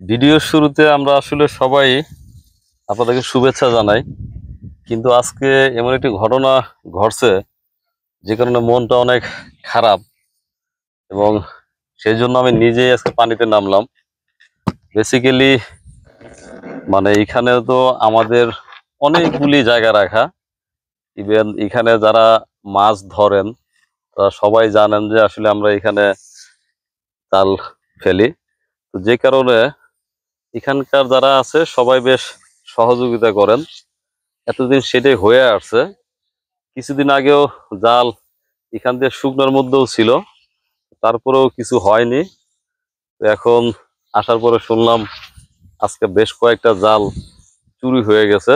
ভিডিওর শুরুতে আমরা আসলে সবাই আপনাদেরকে শুভেচ্ছা জানাই, কিন্তু আজকে এমন একটি ঘটনা ঘটছে যে কারণে মনটা অনেক খারাপ এবং সেই জন্য আমি নিজেই আজকে পানিতে নামলাম। বেসিক্যালি এখানে তো আমাদের অনেকগুলি জায়গা রাখা, ইভেন এখানে যারা মাছ ধরেন তারা সবাই জানেন যে আসলে আমরা এখানে জাল ফেলি। তো যে কারণে এখানকার যারা আছে সবাই বেশ সহযোগিতা করেন, এতদিন সেটাই হয়ে আসছে। কিছুদিন আগেও জাল এখান দিয়ে শুকনোর মধ্যেও ছিল, তারপরেও কিছু হয়নি। তো এখন আসার পরে শুনলাম আজকে বেশ কয়েকটা জাল চুরি হয়ে গেছে।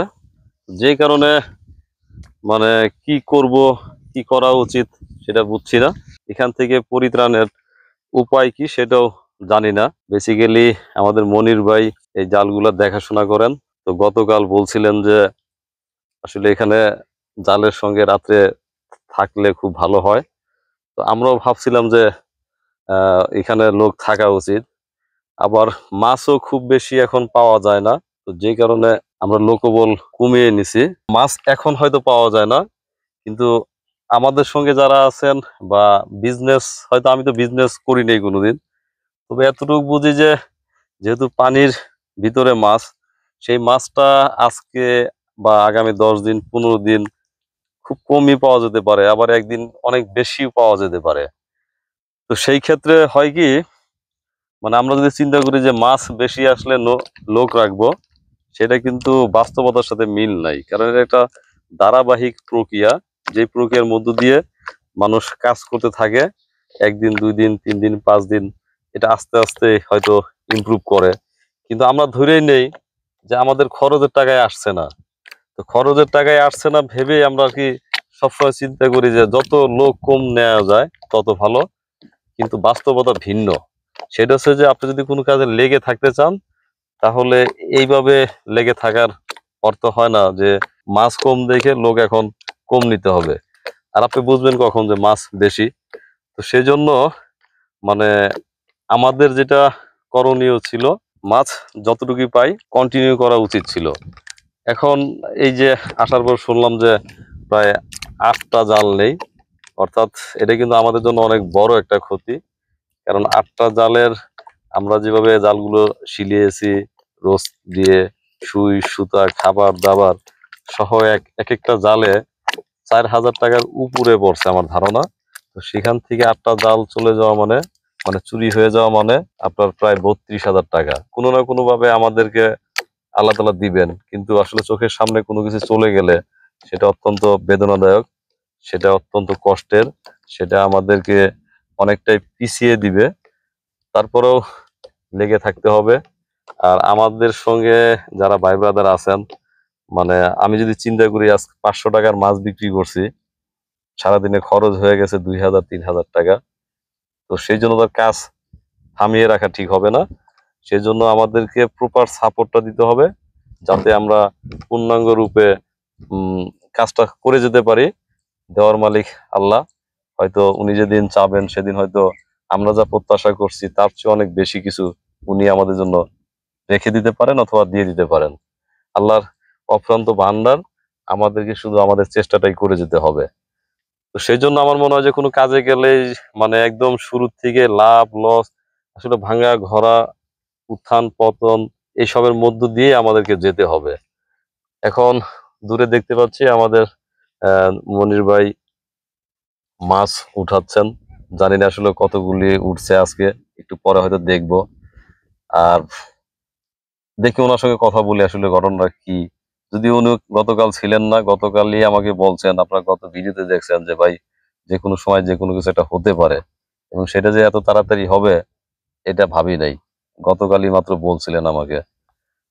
যে কারণে মানে কি করব, কি করা উচিত সেটা বুঝছি না। এখান থেকে পরিত্রাণের উপায় কি সেটাও জানি না। বেসিক্যালি আমাদের মনির ভাই এই জালগুলো দেখাশোনা করেন। তো গতকাল বলছিলেন যে আসলে এখানে জালের সঙ্গে রাত্রে থাকলে খুব ভালো হয়। তো আমরাও ভাবছিলাম যে এখানে লোক থাকা উচিত। আবার মাছও খুব বেশি এখন পাওয়া যায় না, তো যে কারণে আমরা লোকবল কমিয়ে নিছি। মাছ এখন হয়তো পাওয়া যায় না, কিন্তু আমাদের সঙ্গে যারা আছেন বা বিজনেস, হয়তো আমি তো বিজনেস করি নাই কোনোদিন, তবে এতটুকু বুঝি যে যেহেতু পানির ভিতরে মাছ, সেই মাছটা আজকে বা আগামী 10 দিন 15 দিন খুব কমই পাওয়া যেতে পারে, আবার একদিন অনেক বেশি পাওয়া যেতে পারে। তো সেই ক্ষেত্রে হয় কি, আমরা যদি চিন্তা করি যে মাছ বেশি আসলে লোক রাখবো, সেটা কিন্তু বাস্তবতার সাথে মিল নাই। কারণ এটা একটা ধারাবাহিক প্রক্রিয়া, যে প্রক্রিয়ার মধ্য দিয়ে মানুষ কাজ করতে থাকে। 1 দিন 2 দিন 3 দিন 5 দিন এটা আস্তে আস্তে হয়তো ইমপ্রুভ করে, কিন্তু আমরা ধরেই নেই যে আমাদের খরচের টাকায় আসছে না। তো খরচের টাকায় আসছে না ভেবে আমরা কি সবসময় চিন্তা করি যে যত লোক কম নেওয়া যায় তত ভালো, কিন্তু বাস্তবতা ভিন্ন। সেটা হচ্ছে যে আপনি যদি কোনো কাজে লেগে থাকতে চান, তাহলে এইভাবে লেগে থাকার অর্থ হয় না যে মাছ কম দেখে লোক এখন কম নিতে হবে। আর আপনি বুঝবেন কখন যে মাছ বেশি। তো সেই জন্য মানে আমাদের যেটা করণীয় ছিল, মাছ যতটুকু পাই কন্টিনিউ করা উচিত ছিল। এখন এই যে আসার পর শুনলাম যে প্রায় 8টা জাল নেই, অর্থাৎ এটা কিন্তু আমাদের জন্য অনেক বড় একটা ক্ষতি। কারণ 8টা জালের আমরা যেভাবে জালগুলো সিলিয়েছি রোজ দিয়ে, সুই সুতা খাবার দাবার সহ এক একটা জালে 4000 টাকার উপরে পড়ছে আমার ধারণা। তো সেখান থেকে 8টা জাল চলে যাওয়া মানে চুরি হয়ে যাওয়া মানে আপনার প্রায় 32,000 টাকা কোনো না কোনো ভাবে আমাদেরকে আল্লাহ তাআলা দিবেন, কিন্তু আসলে চোখের সামনে কোনো কিছু চলে গেলে সেটা অত্যন্ত বেদনাদায়ক, সেটা অত্যন্ত কষ্টের, সেটা আমাদেরকে অনেকটাই পিছিয়ে দিবে। তারপরেও লেগে থাকতে হবে। আর আমাদের সঙ্গে যারা ভাই ব্রাদার আছেন, আমি যদি চিন্তা করি আজ 500 টাকার মাছ বিক্রি করছি, সারাদিনে খরচ হয়ে গেছে 2000 3000 টাকা। তো সেই জন্য তার কাজ থামিয়ে রাখা ঠিক হবে না। সেই জন্য আমাদেরকে প্রপার সাপোর্টটা দিতে হবে, যাতে আমরা পূর্ণাঙ্গ রূপে কাজটা করে যেতে পারি। দেওয়ার মালিক আল্লাহ, হয়তো উনি যেদিন চাবেন সেদিন হয়তো আমরা যা প্রত্যাশা করছি তার চেয়ে অনেক বেশি কিছু উনি আমাদের জন্য রেখে দিতে পারেন অথবা দিয়ে দিতে পারেন। আল্লাহর অফুরন্ত ভান্ডার, আমাদেরকে শুধু আমাদের চেষ্টাটাই করে যেতে হবে। তো সেই জন্য আমার মনে হয় যে কোনো কাজে গেলে একদম শুরু থেকে লাভ লস, আসলে ভাঙা ঘোরা, উত্থান পতন, এইসবের মধ্য দিয়ে আমাদেরকে যেতে হবে। এখন দূরে দেখতে পাচ্ছি আমাদের মনির ভাই মাছ উঠাচ্ছেন। জানি না আসলে কতগুলি উঠছে আজকে, একটু পরে হয়তো দেখবো। আর দেখি ওনার সঙ্গে কথা বলি আসলে ঘটনাটা কি। যদি উনি গতকাল ছিলেন না, গতকালই আমাকে বলছেন, আপনারা গত ভিডিওতে দেখছেন যে ভাই যে কোনো সময় যে কোনো কিছু একটা হতে পারে, এবং সেটা যে এত তাড়াতাড়ি হবে এটা ভাবি নাই। গতকালই মাত্র বলছিলেন আমাকে।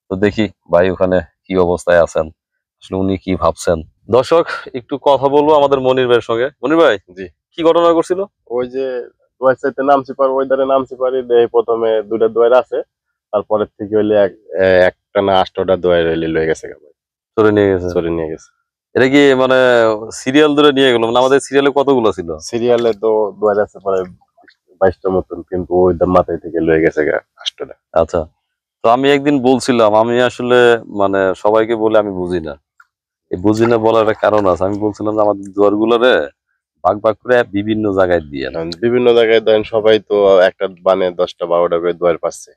তো দেখি ভাই ওখানে কি অবস্থায় আছেন, আসলে উনি কি ভাবছেন। দর্শক, একটু কথা বলবো আমাদের মনির ভাইয়ের সঙ্গে। মনির ভাই, জি, কি ঘটনা করছিল? ওই যে দুয়ার চাইতে নামছি পার ওই ধারে নামছি পারি দেই প্রথমে দুইটা দুয়ার আছে, তারপরের থেকে হইলে একটা না 8টা দুয়ার হইলে লয়ে গেছে গা ভাই, ধরে নিয়ে গেছে? চলে নিয়ে গেছে। এটা কি সিরিয়াল ধরে নিয়ে গেল? আমাদের সিরিয়ালে কতগুলো ছিল? সিরিয়ালে তো দুয়ার আছে প্রায় 22টার মতন, কিন্তু ওই মাথায় থেকে লয়ে গেছে গা 8টা। আচ্ছা, তো আমি একদিন বলছিলাম আমি আসলে মানে সবাইকে বলে আমি বুঝি না, এই বুঝি না বলার একটা কারণ আছে। আমি বলছিলাম যে আমাদের দুয়ারগুলোরে ভাগ ভাগ করে বিভিন্ন জায়গায় দিয়ে, কারণ বিভিন্ন জায়গায় ধরেন সবাই তো একটা বানে 10টা 12টা করে দুয়ার পাচ্ছে।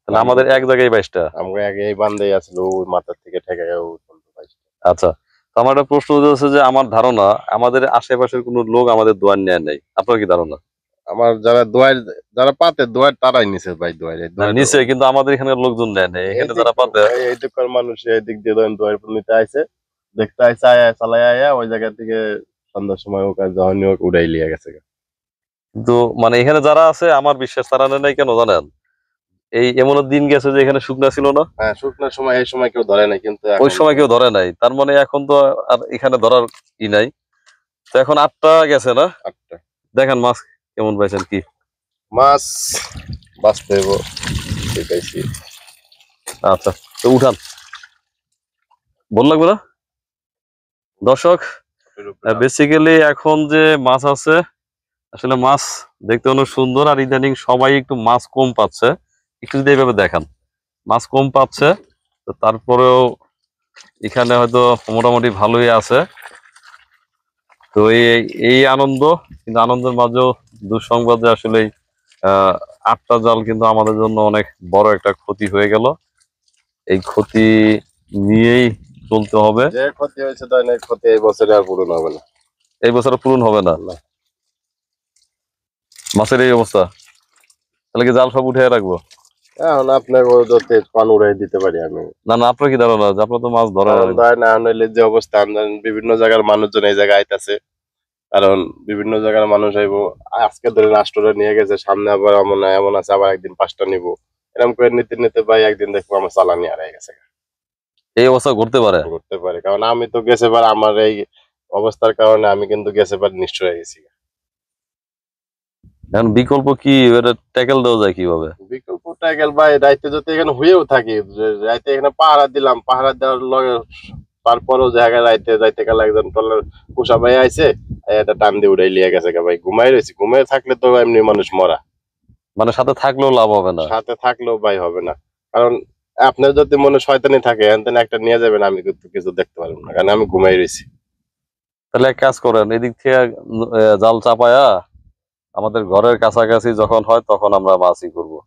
তাহলে আমাদের এক জায়গায় 22টা। আমরা আগে এই বান্দেই আসলো ওই মাথার থেকে ঠেকে ও পর্যন্ত 22টা। আচ্ছা, তো আমার একটা প্রশ্ন হচ্ছে যে আমার ধারণা আমাদের আশেপাশের কোনো লোক আমাদের দুয়ার নেয় নাই, আপনার কি ধারণা? আমার যারা পাতে দুয়ার তারাই নিছে ভাই দুয়ার এই না দুয়ার নিচে, কিন্তু আমাদের এখানকার লোকজন নেয় নাই, এখানে যারা পাতে। এই দিককার মানুষ এই দিক দিয়ে ধরেন দুয়ার নিতে আইছে, দেখতে আইছে, আয়া চালাই আয়া ওই জায়গা থেকে সন্ধ্যার সময় ওকে যখনই হোক উড়াই লিয়ে গেছে। কিন্তু মানে এখানে যারা আছে আমার বিশ্বাস তারা নেয় নাই, কেন জানেন? এই এমন দিন গেছে যে এখানে শুকনা ছিল না, হ্যাঁ, শুকনোর সময় এই সময় কেউ ধরে নাই, কিন্তু ওই এখন সময় কেউ ধরে নাই, তার মানে এখন তো আর এখানে ধরার ই নাই। তো এখন 8টা গেছে না, 8টা দেখেন মাছ কেমন পাইছেন কি। মাছ বাঁচতে হইব শিখাইছি। আচ্ছা, তো উঠান, বল লাগবে না দর্শক। বেসিক্যালি এখন যে মাছ আছে, আসলে মাছ দেখতে অনেক সুন্দর, আর ইদানিং সবাই একটু মাছ কম পাচ্ছে। একটু যদি এইভাবে দেখান, মাছ কম পাচ্ছে, তো তারপরেও এখানে হয়তো মোটামুটি ভালোই আছে। তো এই এই আনন্দ, কিন্তু আনন্দের মাঝেও দুঃসংবাদ যে আসলে 8টা জাল কিন্তু আমাদের জন্য অনেক বড় একটা ক্ষতি হয়ে গেল। এই ক্ষতি নিয়েই চলতে হবে। যে ক্ষতি হয়েছে ধরেন এই ক্ষতি এই বছরে আর পূরণ হবে না। এই বছর পূরণ হবে না না। মাছের এই অবস্থা, তাহলে কি জাল সব উঠে রাখবো? এখন আপনাকে যাতে পান উড়াই দিতে পারি আমি। না না, আপনার কি ধারণা যে আপনার তো মাছ ধরা কারণ ধরেন এখন হইলে যে অবস্থা ধরেন বিভিন্ন জায়গার মানুষজন এই জায়গায় আইতাছে, কারণ বিভিন্ন জায়গার মানুষ আইবো, আজকে ধরে রাষ্ট্রটা নিয়ে গেছে, সামনে আবার এমন এমন আছে আবার একদিন 5টা নিবো, এরকম করে নিতে নিতে ভাই একদিন দেখবো আমার চালানি হারাই গেছে। এই অবস্থা ঘটতে পারে। করতে পারে, কারণ আমি তো গেছে বার আমার এই অবস্থার কারণে আমি কিন্তু গেছে বার নিশ্চয় হয়ে গেছি। এখন বিকল্প কি, এটা ট্যাকেল দেওয়া যায় কিভাবে? বিকল্পটা গেল ভাই, রাইতে যদি এখানে হয়েও থাকি, রাইতে এখানে পাহারা দিলাম, পাহারা দেওয়ার লগে তারপরেও জায়গায় রাইতে যাইতে গেলে একজন টলার কুসা ভাই আইছে, এটা টান দিয়ে উড়াই লিয়ে গেছে ভাই। ঘুমাই রয়েছি, ঘুমাই থাকলে তো এমনি মানুষ মরা, মানে সাথে থাকলেও লাভ হবে না। সাথে থাকলেও ভাই হবে না। কারণ আপনার যদি মনে শয়তানি থাকে এনতেন একটা নিয়ে যাবেন, আমি কিন্তু কিছু দেখতে পারবো না, কারণ আমি ঘুমাই রয়েছি। তাহলে এক কাজ করেন, এদিক থেকে জাল চাপায়া আমাদের ঘরের কাছাকাছি যখন হয় তখন আমরা মাছই করবো।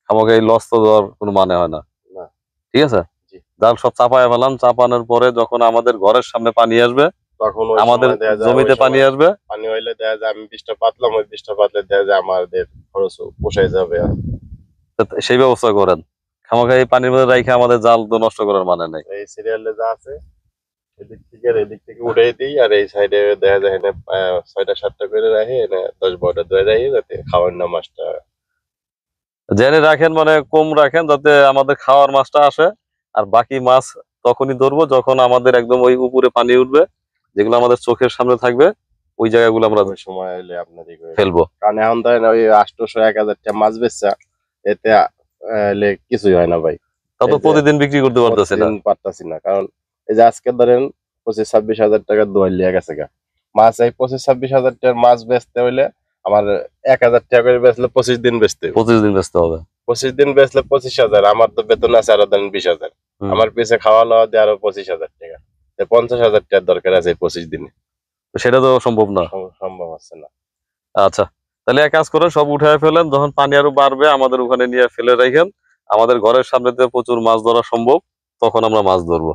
আমাকে এই লস তো দেওয়ার কোনো মানে হয় না। না। ঠিক আছে, জি। জাল সব চাপায়া ফেলাম, চাপানোর পরে যখন আমাদের ঘরের সামনে পানি আসবে, তখন ওই আমাদের সময় দেখা যায়, জমিতে পানি আসবে, পানি হইলে দেখা যায় আমি 20টা পাতলাম, ওই 20টা পাতলে দেখা যায় আমাদের খরচ পোষায় যাবে। তো সেই ব্যবস্থা করেন। খামাখা এই পানির মধ্যে রাইখে আমাদের জাল তো নষ্ট করার মানে নাই। এই সিরিয়ালে যা আছে এদিক থেকে উঠাই দিই, আর এই সাইডে দেখা যায় এনে 6টা 7টা করে রাখি, এনে 10 12টা ধরে রাখি, যাতে খাওয়ার না মাছটা। জেনে রাখেন, মানে কম রাখেন যাতে আমাদের খাওয়ার মাছটা আসে, আর বাকি মাছ তখনই ধরবো যখন আমাদের একদম ওই উপরে পানি উঠবে, যেগুলো আমাদের চোখের সামনে থাকবে, ওই জায়গাগুলো আমরা ওই সময় হইলে আপনারই করে ফেলবো। কারণ এখন ধরেন ওই 800 1000টা মাছ বেচা, এতে কিছুই হয় না ভাই। তা তো এই যে প্রতিদিন বিক্রি করতে পারতেছে না। প্রতিদিন পারতাছি না, কারণ এই যে আজকে ধরেন 25 26 হাজার টাকা দোয়ার লিয়ে গেছে গা মাছ। এই 25 26 হাজার টাকার মাছ বেচতে হইলে আমার 1000 টাকা করে বেচলে 25 দিন বেচতে হবে। 25 দিন বেচতে হবে। 25 দিন বেচলে 25,000, আমার তো বেতন আছে আরো ধরেন 20,000, আমার পিছে খাওয়া লওয়া দিয়ে আরো 25,000 টাকা, 50,000 টাকার দরকার আছে 25 দিনে। তো সেটা তো সম্ভব না। সম্ভব হচ্ছে না। আচ্ছা, তাহলে এক কাজ করেন, সব উঠায় ফেলেন, যখন পানি আরো বাড়বে আমাদের ওখানে নিয়ে ফেলে রাখেন, আমাদের ঘরের সামনে দিয়ে প্রচুর মাছ ধরা সম্ভব, তখন আমরা মাছ ধরবো।